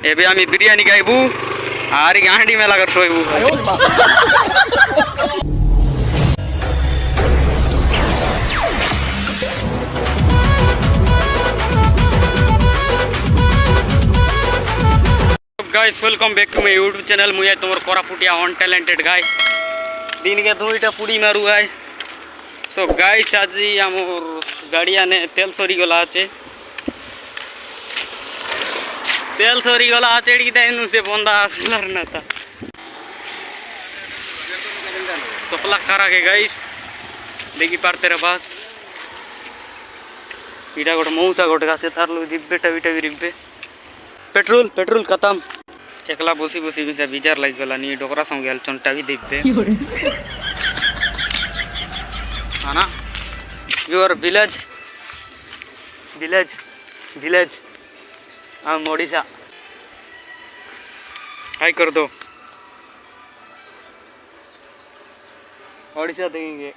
एबे आमी बिरयानी खाइबू आर गांडी में लगा सोइबू। Guys welcome back to my YouTube channel. मुझे तुम कोरापुटिया अनटैलेंटेड गाइस दिन के दुईटा पुड़ी मारू गाय। सो गाइस आज आम गाड़िया ने तेल सरी गला आचे से बंदा आसलार ना था तपला करा के गाइस देखी पारते रे बास इटा गोटे मऊसा गोटे गाचे तार लोग जिब्बे टबी रिब्बे पेट्रोल पेट्रोल खत्म एकला बसी बसी भी विचार लग गला नी डोकरा संग गेल चंटा भी देखते है ना। योर विलेज विलेज विलेज हम ओडिशा हाई कर दो ओडिशा देखेंगे।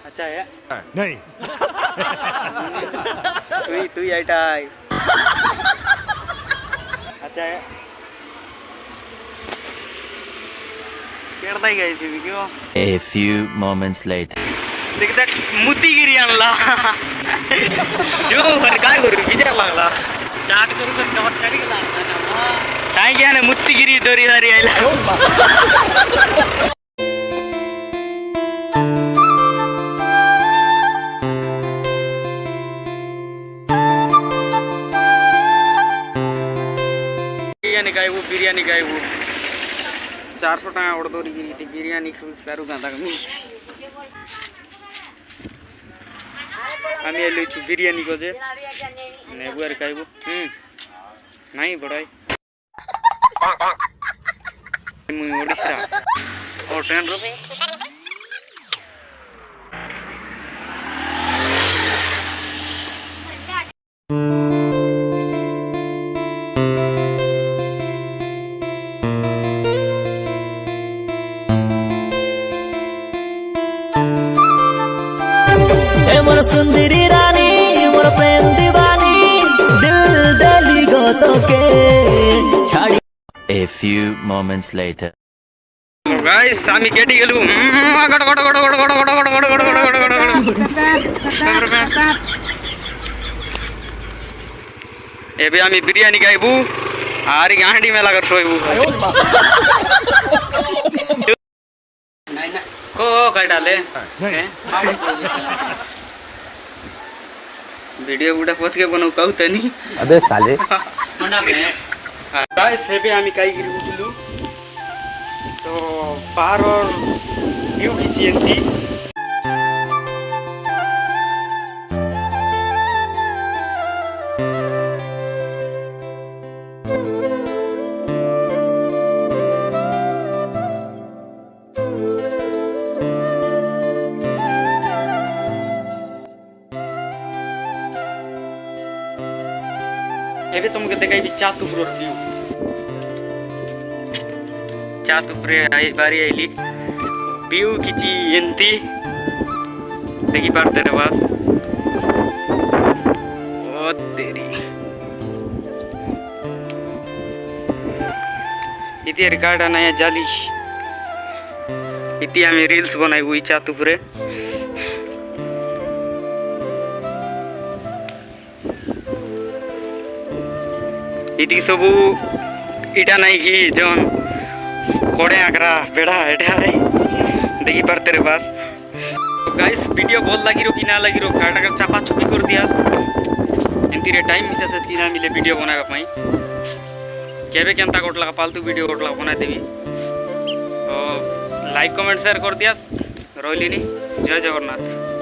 अच्छा है नहीं तू ही आइटाई अच्छा है केरदा ही गई थी क्यों। A few moments later देखता मुतीगिरी आणला जो वर काय करू विचार लागला चाट करू तर कवर चढी गेला ना काय घ्या ना मुतीगिरी दोरी दारी आयला। बिरयानी खाइबू 400 टाका ओडदोरी गिरी बिरयानी सारू गांधा कमी आमी एले छु बिरयानी को जे ने गुआर खाइबू नाही बड़ाई मुई ओडिसा और ट्रेन रो मोर सुंदरी रानी मोर प्रेम दीवानी दिल दिली गोतो के छाड़ी। A few moments later guys आमी केटी गेलू गड गड गड गड गड गड गड गड गड गड गड एबे आमी बिरयानी खाइबू आर गांडी में लगा सोइबू को काई डाले वीडियो बुडा पोच के बनाऊ कहू तनी अबे साले गाइस एबे आमी काई गिरी उठलू तो बाहर और व्यू खींची एंती एबे तुमके देखाई भी चातुपुर व्यू चातुपुरे आई बारी आईली व्यू खींची एंती देखी पारते रे बस ओ तेरी इति रिकॉर्ड नया जाली इति आमी रील्स बनाई हुई चातुपुरे इति सबू इटा नहीं की जोन कोड़े आकरा बेड़ा एटा है देखी पारते रे बस। गाइस वीडियो बहुत लगी रो कि ना लगी रो काटा का चापा चुपी कर दिया एंती रे टाइम मिसा से कि ना मिले वीडियो बनाबा पई केबे केनता गोटला फालतू वीडियो गोटला बना देबी तो लाइक कमेंट शेयर कर दिया रोलिनी। जय जगन्नाथ।